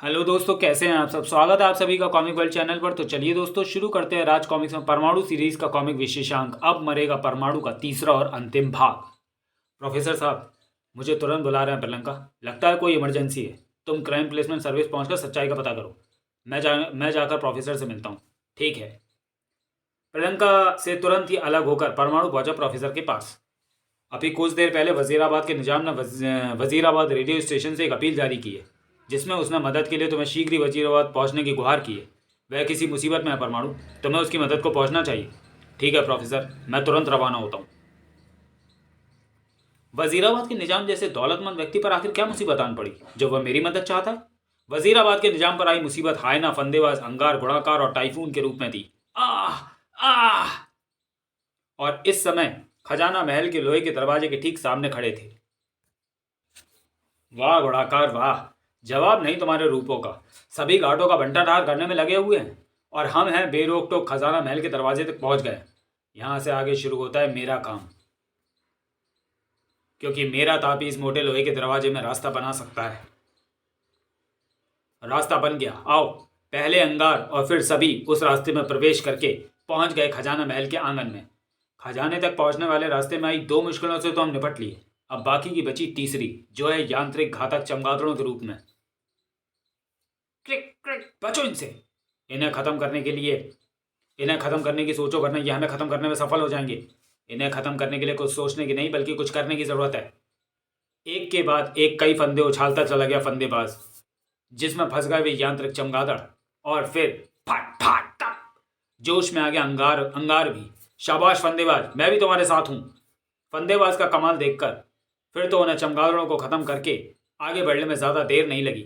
Hello दोस्तों, कैसे हैं आप सब। स्वागत है आप सभी का कॉमिक वर्ल्ड चैनल पर। तो चलिए दोस्तों, शुरू करते हैं राज कॉमिक्स में परमाणु सीरीज का कॉमिक विशेषांक अब मरेगा परमाणु का तीसरा और अंतिम भाग। प्रोफेसर साहब, मुझे तुरंत बुला रहे हैं श्रीलंका। लगता है कोई इमरजेंसी है। तुम क्राइम प्लेसमेंट सर्विस पहुंचकर सच्चाई का पता करो। मैं जाकर प्रोफेसर से मिलता हूँ। ठीक है। श्रीलंका से तुरंत ही अलग होकर परमाणु पहुंचा प्रोफेसर के पास। अभी कुछ देर पहले वजीराबाद के निजाम ने वजीराबाद रेडियो स्टेशन से एक अपील जारी की है, जिसमें उसने मदद के लिए तुम्हें शीघ्र ही वजीराबाद पहुंचने की गुहार की है। वह किसी मुसीबत में है परमाणु, तुम्हें उसकी मदद को पहुंचना चाहिए। ठीक है प्रोफेसर, मैं तुरंत रवाना होता हूँ। वजीराबाद के निजाम जैसे दौलतमंद व्यक्ति पर आखिर क्या मुसीबत आन पड़ी जो वह मेरी मदद चाहता है। वजीराबाद के निजाम पर आई मुसीबत हायना, फंदेबाज, अंगार, गुणाकार और टाइफून के रूप में थी। आह आह और इस समय खजाना महल के लोहे के दरवाजे के ठीक सामने खड़े थे। वाह गुणाकार वाह, जवाब नहीं तुम्हारे रूपों का। सभी घाटों का बंटाढार करने में लगे हुए हैं और हम हैं बेरोक टोक खजाना महल के दरवाजे तक पहुंच गए। यहां से आगे शुरू होता है मेरा काम, क्योंकि मेरा तापी इस मोटे लोहे के दरवाजे में रास्ता बना सकता है। रास्ता बन गया। आओ, पहले अंगार और फिर सभी उस रास्ते में प्रवेश करके पहुंच गए खजाना महल के आंगन में। खजाने तक पहुंचने वाले रास्ते में आई दो मुश्किलों से तो हम निपट लिए। अब बाकी की बची तीसरी, जो है यांत्रिक घातक चमगादड़ों के रूप में। क्लिक क्लिक, बचो इनसे। इन्हें खत्म करने के लिए इन्हें खत्म करने की सोचो, वरना ये हमें खत्म करने में सफल हो जाएंगे। इन्हें खत्म करने के लिए कुछ सोचने की नहीं बल्कि कुछ करने की जरूरत है। एक के बाद एक कई फंदे उछालता चला गया फंदेबाज, जिसमें फंस गए वे यांत्रिक चमगादड़। और फिर फट फट टप, जोश में आ गया अंगार। अंगार भी। शाबाश फंदेबाज, मैं भी तुम्हारे साथ हूं। फंदेबाज का कमाल देखकर फिर तो उन्हें चमगादड़ों को खत्म करके आगे बढ़ने में ज्यादा देर नहीं लगी।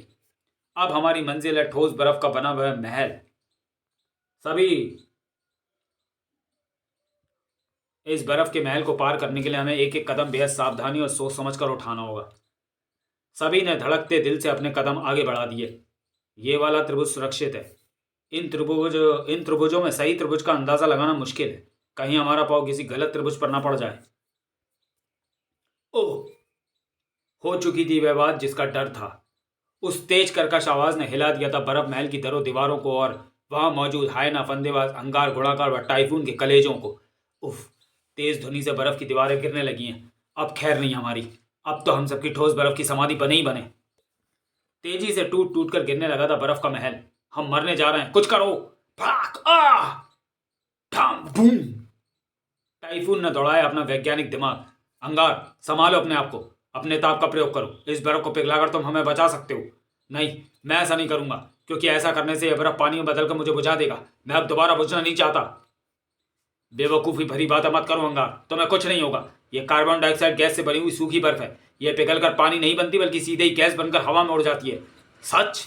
अब हमारी मंजिल है ठोस बर्फ का बना हुआ महल। सभी इस बर्फ के महल को पार करने के लिए हमें एक एक कदम बेहद सावधानी और सोच समझ कर उठाना होगा। सभी ने धड़कते दिल से अपने कदम आगे बढ़ा दिए। ये वाला त्रिभुज सुरक्षित है। इन त्रिभुजों में सही त्रिभुज का अंदाजा लगाना मुश्किल है। कहीं हमारा पाँव किसी गलत त्रिभुज पर ना पड़ जाए। ओह, हो चुकी थी वह बात जिसका डर था। उस तेज कर्कश आवाज ने हिला दिया था बर्फ महल की दरों दीवारों को और वहां मौजूद हायना, फंदेबाज, अंगार, घोड़ाकार व टाइफून के कलेजों को। उफ, तेज ध्वनि से बर्फ की दीवारें गिरने लगी हैं। अब खैर नहीं हमारी। अब तो हम सबकी ठोस बर्फ की समाधि बने ही बने। तेजी से टूट टूट कर गिरने लगा था बर्फ का महल। हम मरने जा रहे हैं, कुछ करो। फड़ाक, आ ठाम बूम। टाइफून ने दौड़ाया अपना वैज्ञानिक दिमाग। अंगार, संभालो अपने आप को। अपने ताप का प्रयोग करो। इस बर्फ को पिघलाकर तुम हमें बचा सकते हो। नहीं, मैं ऐसा नहीं करूंगा, क्योंकि ऐसा करने से यह बर्फ पानी में बदलकर मुझे बुझा देगा। मैं अब दोबारा बुझना नहीं चाहता। बेवकूफ़ी भरी बातें मत करो अंगार, तुम्हें कुछ नहीं होगा। यह कार्बन डाइऑक्साइड गैस से बनी हुई सूखी बर्फ है। यह पिघलकर पानी नहीं बनती बल्कि सीधे ही गैस बनकर हवा में उड़ जाती है। सच?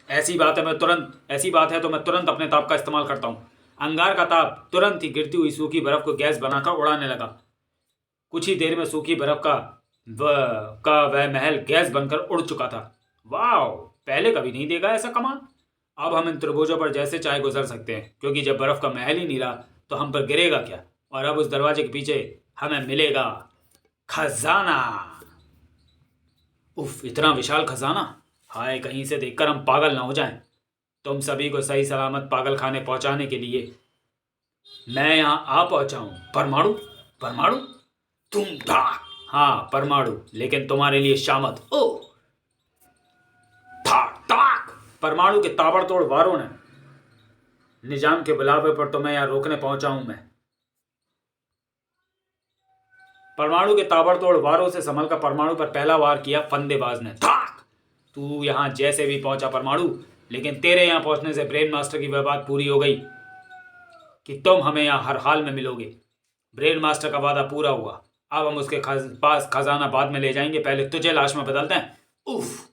ऐसी बात है तो मैं तुरंत अपने ताप का इस्तेमाल करता हूँ। अंगार का ताप तुरंत ही गिरती हुई सूखी बर्फ को गैस बनाकर उड़ाने लगा। कुछ ही देर में सूखी बर्फ वह महल गैस बनकर उड़ चुका था। वाह, पहले कभी नहीं देखा ऐसा कमाल। अब हम इन त्रिभुजों पर जैसे चाहे गुजर सकते हैं, क्योंकि जब बर्फ का महल ही नहीं रहा तो हम पर गिरेगा क्या। और अब उस दरवाजे के पीछे हमें मिलेगा खजाना। उफ, इतना विशाल खजाना। हाय, कहीं से देखकर हम पागल ना हो जाएं। तुम सभी को सही सलामत पागल खाने पहुंचाने के लिए मैं यहां आ पहुंचा हूं। परमाणु, परमाणु, तुम धाक। हाँ परमाणु, लेकिन तुम्हारे लिए शामत। ओ धाक धाक। परमाणु के ताबड़तोड़ वारों ने निजाम के बुलावे पर तुम्हें यहां रोकने पहुंचा हूं मैं। परमाणु के ताबड़तोड़ वारों से संभल कर परमाणु पर पहला वार किया फंदेबाज ने। धाक। तू यहां जैसे भी पहुंचा परमाणु, लेकिन तेरे यहां पहुंचने से ब्रेन मास्टर की वह बात पूरी हो गई कि तुम हमें यहां हर हाल में मिलोगे। ब्रेन मास्टर का वादा पूरा हुआ। अब हम उसके पास खजाना बाद में ले जाएंगे, पहले तुझे लाश में बदलते हैं। उफ,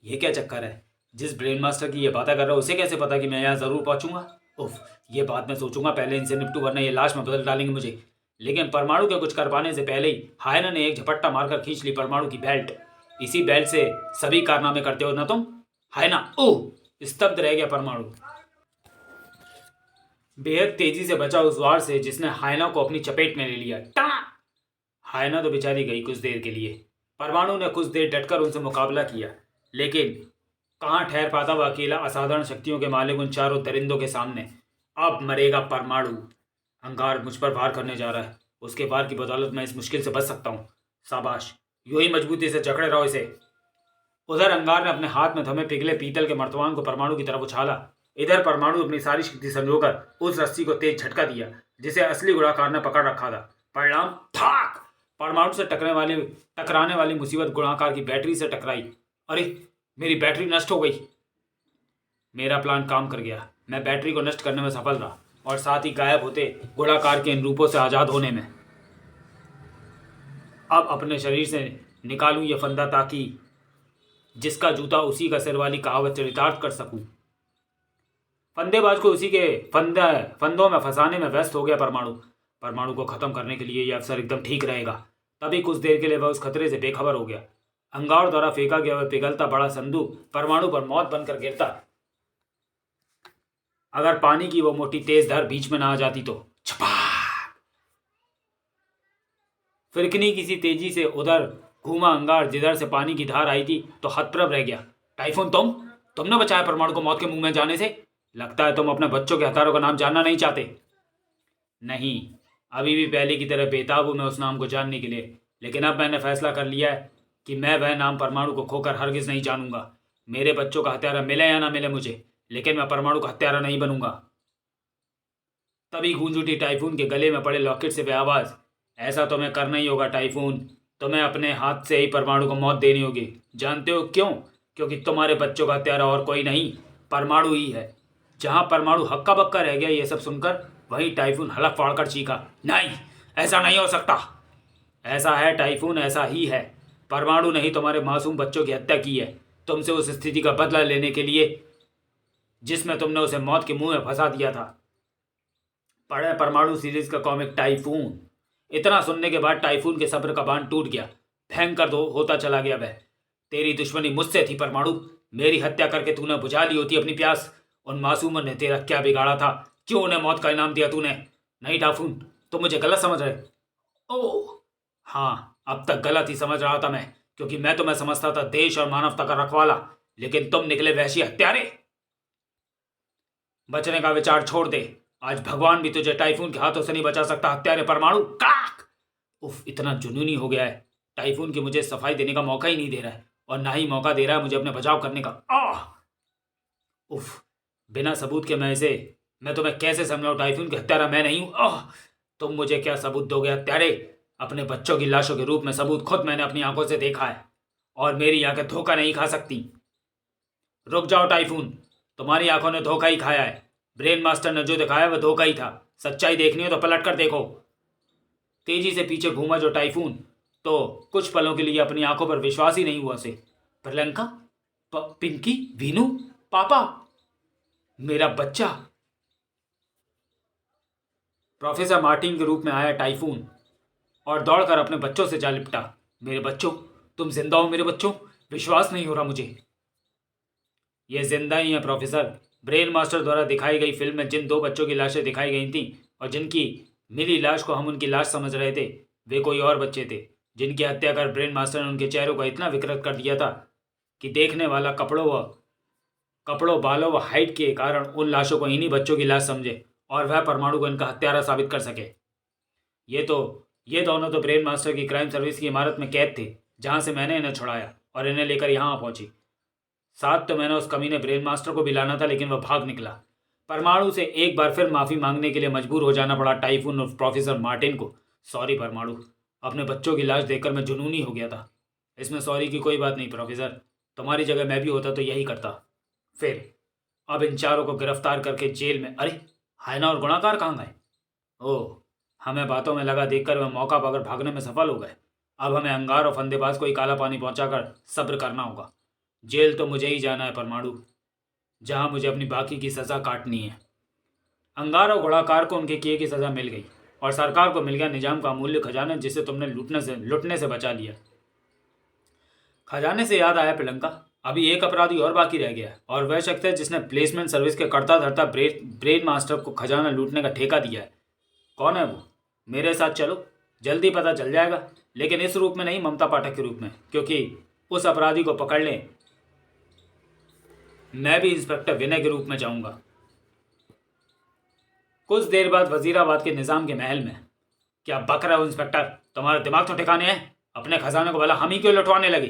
ये क्या चक्कर है। जिस ब्रेन मास्टर की ये बातें कर रहा है उसे कैसे पता कि मैं यहाँ जरूर पहुंचूंगा। उफ, ये बात मैं सोचूंगा, पहले इनसे निपटू वरना ये लाश में बदल डालेंगे मुझे। लेकिन परमाणु के कुछ कर पाने से पहले ही हायना ने एक झपट्टा मारकर खींच ली परमाणु की बेल्ट। इसी बेल्ट से सभी कारनामे करते हो ना तुम। हायना, ओह, स्तब्ध रह गया परमाणु, बेहद तेजी से बचा उस वार से जिसने हायना को अपनी चपेट में ले लिया। टाँ! हायना तो बेचारी गई कुछ देर के लिए। परमाणु ने कुछ देर डटकर उनसे मुकाबला किया, लेकिन कहाँ ठहर पाता वह अकेला असाधारण शक्तियों के मालिक उन चारों दरिंदों के सामने। अब मरेगा परमाणु। अंगार मुझ पर वार करने जा रहा है। उसके वार की बदौलत मैं इस मुश्किल से बच सकता हूँ। शाबाश, यूं ही मजबूती से जकड़े रहो इसे। उधर अंगार ने अपने हाथ में थमे पिघले पीतल के मर्तमान को परमाणु की तरफ उछाला। इधर परमाणु अपनी सारी शक्ति संजोकर उस रस्सी को तेज झटका दिया जिसे असली गुड़ाकार ने पकड़ रखा था। परिणाम थाक। परमाणु से टकराने वाली मुसीबत गुणाकार की बैटरी से टकराई। अरे, मेरी बैटरी नष्ट हो गई। मेरा प्लान काम कर गया। मैं बैटरी को नष्ट करने में सफल रहा और साथ ही गायब होते गोलाकार के इन रूपों से आजाद होने में। अब अपने शरीर से निकालूं यह फंदा ताकि जिसका जूता उसी का सिर वाली कहावत चरितार्थ कर सकूं। फंदेबाज को उसी के फंदों में फंसाने में व्यस्त हो गया परमाणु को खत्म करने के लिए यह अवसर एकदम ठीक रहेगा। तभी कुछ देर के लिए वह उस खतरे से बेखबर हो गया। अंगार द्वारा फेंका गया वह पिघलता बड़ा संदूक परमाणु पर मौत बनकर गिरता। अगर पानी की वो मोटी तेज धार बीच में ना आ जाती तो छपाक। फिरकनी किसी तेजी से उधर घूमा। अंगार जिधर से पानी की धार आई थी तो हतप्रभ रह गया। टाइफून, तुमने बचाया परमाणु को मौत के मुंह में जाने से। लगता है तुम अपने बच्चों के हथियारों का नाम जानना नहीं चाहते। नहीं, अभी भी पहले की तरह बेताब हूं मैं उस नाम को जानने के लिए। लेकिन अब मैंने फैसला कर लिया है कि मैं वह नाम परमाणु को खोकर हरगिज नहीं जानूंगा। मेरे बच्चों का हत्यारा मिले या ना मिले मुझे, लेकिन मैं परमाणु का हत्यारा नहीं बनूंगा। तभी गूंज उठी टाइफून के गले में पड़े लॉकेट से वह आवाज। ऐसा तुम्हें करना ही होगा टाइफून। तुम्हें अपने हाथ से ही परमाणु को मौत देनी होगी। जानते हो क्यों? क्योंकि तुम्हारे बच्चों का हत्यारा और कोई नहीं, परमाणु ही है। जहां परमाणु हक्का बक्का रह गया ये सब सुनकर, वहीं टाइफून हलक फाड़कर चीखा। नहीं, ऐसा नहीं हो सकता। ऐसा है टाइफून, ऐसा ही है। परमाणु ने ही तुम्हारे मासूम बच्चों की हत्या की है, तुमसे उस स्थिति का बदला लेने के लिए जिसमें तुमने उसे मौत के मुंह में फंसा दिया था। पढ़े परमाणु सीरीज का कॉमिक टाइफून। इतना सुनने के बाद टाइफून के सब्र का बांध टूट गया। भयंकर होता चला गया वह। तेरी दुश्मनी मुझसे थी परमाणु। मेरी हत्या करके तूने बुझा ली होती अपनी प्यास। उन मासूमों ने तेरा क्या बिगाड़ा था? क्यों उन्हें मौत का इनाम दिया तूने? नहीं टाइफून, तुम मुझे गलत समझ रहे। ओह हाँ, अब तक गलत ही समझ रहा था मैं, क्योंकि मैं तुम्हें समझता था देश और मानवता का रखवाला, लेकिन तुम निकले वहशी हत्यारे। बचने का विचार छोड़ दे। आज भगवान भी तुझे टाइफून के हाथों से नहीं बचा सकता हत्यारे परमाणु। काक। उफ, इतना जुनूनी हो गया है टाइफून की मुझे सफाई देने का मौका ही नहीं दे रहा है, और ना ही मौका दे रहा है मुझे अपने बचाव करने का। आह उफ, बिना सबूत के मैं तुम्हें कैसे समझाऊं टाइफून की हत्यारा मैं नहीं हूं। आह, तुम मुझे क्या सबूत दोगे हत्यारे? अपने बच्चों की लाशों के रूप में सबूत खुद मैंने अपनी आंखों से देखा है, और मेरी आंखें धोखा नहीं खा सकती। रुक जाओ टाइफून, तुम्हारी आंखों ने धोखा ही खाया है। ब्रेन मास्टर ने जो दिखाया वह धोखा ही था। सच्चाई देखनी हो तो पलट कर देखो। तेजी से पीछे घूमा जो टाइफून, तो कुछ पलों के लिए अपनी आंखों पर विश्वास ही नहीं हुआ उसे। प्रियंका, पिंकी, वीनू, पापा, मेरा बच्चा। प्रोफेसर मार्टिन के रूप में आया टाइफून और दौड़कर अपने बच्चों से जा लिपटा। मेरे बच्चों, तुम जिंदा हो मेरे बच्चों? विश्वास नहीं हो रहा मुझे। ये जिंदा ही है प्रोफेसर। ब्रेन मास्टर द्वारा दिखाई गई फिल्म में जिन 2 बच्चों की लाशें दिखाई गई थीं और जिनकी मिली लाश को हम उनकी लाश समझ रहे थे, वे कोई और बच्चे थे जिनकी हत्या कर ब्रेन मास्टर ने उनके चेहरों को इतना विकृत कर दिया था कि देखने वाला कपड़ों बालों व हाइट के कारण उन लाशों को इन्हीं बच्चों की लाश समझे और वह परमाणु को इनका हत्यारा साबित कर सके। ये दोनों तो ब्रेन मास्टर की क्राइम सर्विस की इमारत में कैद थे, जहां से मैंने इन्हें छुड़ाया और इन्हें लेकर यहाँ पहुंची। साथ तो मैंने उस कमीने ब्रेन मास्टर को भी लाना था, लेकिन वह भाग निकला। परमाणु से एक बार फिर माफ़ी मांगने के लिए मजबूर हो जाना पड़ा टाइफून और प्रोफेसर मार्टिन को। सॉरी परमाणु, अपने बच्चों की लाश देखकर मैं जुनूनी हो गया था। इसमें सॉरी की कोई बात नहीं प्रोफेसर, तुम्हारी जगह मैं भी होता तो यही करता। फिर अब इन चारों को गिरफ्तार करके जेल में। अरे, हायना और गुणाकार कहाँ गए? ओह, हमें बातों में लगा देखकर वह मौका पाकर भागने में सफल हो गए। अब हमें अंगार और फंदेबाज को ही काला पानी पहुंचाकर सब्र करना होगा। जेल तो मुझे ही जाना है परमाणु, जहां मुझे अपनी बाकी की सज़ा काटनी है। अंगार और घोड़ाकार को उनके किए की सज़ा मिल गई और सरकार को मिल गया निजाम का अमूल्य खजाना, जिसे तुमने लुटने से बचा लिया। खजाने से याद आया प्रियंका, अभी एक अपराधी और बाकी रह गया, और वह शख्स है जिसने प्लेसमेंट सर्विस के करता धरता ब्रेन मास्टर को खजाना लूटने का ठेका दिया है। कौन है वो? मेरे साथ चलो, जल्दी पता चल जाएगा, लेकिन इस रूप में नहीं, ममता पाठक के रूप में, क्योंकि उस अपराधी को पकड़ लें मैं भी इंस्पेक्टर विनय के रूप में जाऊंगा। कुछ देर बाद वजीराबाद के निजाम के महल में, क्या बक रहे हो इंस्पेक्टर? तुम्हारा दिमाग तो ठिकाने है? अपने खजाने को भला हम ही क्यों लुटवाने लगे?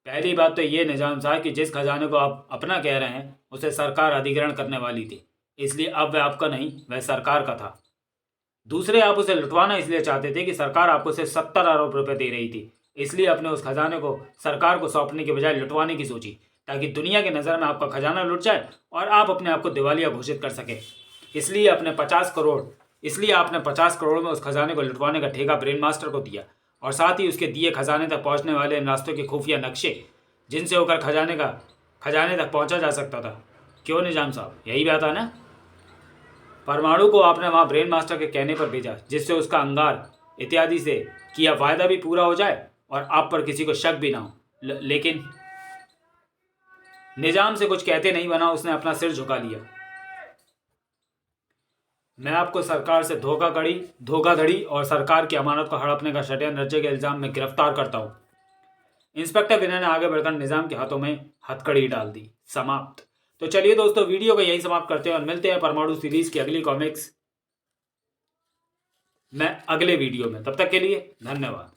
पहली बात तो ये निजाम साहब कि जिस खजाने को आप अपना कह रहे हैं उसे सरकार अधिग्रहण करने वाली थी, इसलिए अब वह आपका नहीं, वह सरकार का था। दूसरे, आप उसे लुटवाना इसलिए चाहते थे कि सरकार आपको सिर्फ 70 अरब रुपए दे रही थी, इसलिए अपने उस खजाने को सरकार को सौंपने के बजाय लुटवाने की सोची, ताकि दुनिया की नज़र में आपका खजाना लुट जाए और आप अपने आप को दिवालिया घोषित कर सके। इसलिए आपने 50 करोड़ में उस खजाने को लुटवाने का ठेका ब्रेन मास्टर को दिया, और साथ ही उसके दिए खजाने तक पहुंचने वाले इन रास्तों के खुफिया नक्शे, जिनसे होकर खजाने तक पहुंचा जा सकता था। क्यों निजाम साहब, यही बात है ना? परमाणु को आपने वहां ब्रेन मास्टर के कहने पर भेजा, जिससे उसका अंगार इत्यादि से किया वायदा भी पूरा हो जाए और आप पर किसी को शक भी ना हो। लेकिन निजाम से कुछ कहते नहीं बना उसने अपना सिर झुका लिया। मैं आपको सरकार से धोखाधड़ी और सरकार की अमानत को हड़पने का षड्यंत्र रचने के इल्जाम में गिरफ्तार करता हूं। इंस्पेक्टर विनय ने आगे बढ़कर निजाम के हाथों में हथकड़ी डाल दी। समाप्त। तो चलिए दोस्तों, वीडियो को यहीं समाप्त करते हैं और मिलते हैं परमाणु सीरीज की अगली कॉमिक्स में अगले वीडियो में। तब तक के लिए धन्यवाद।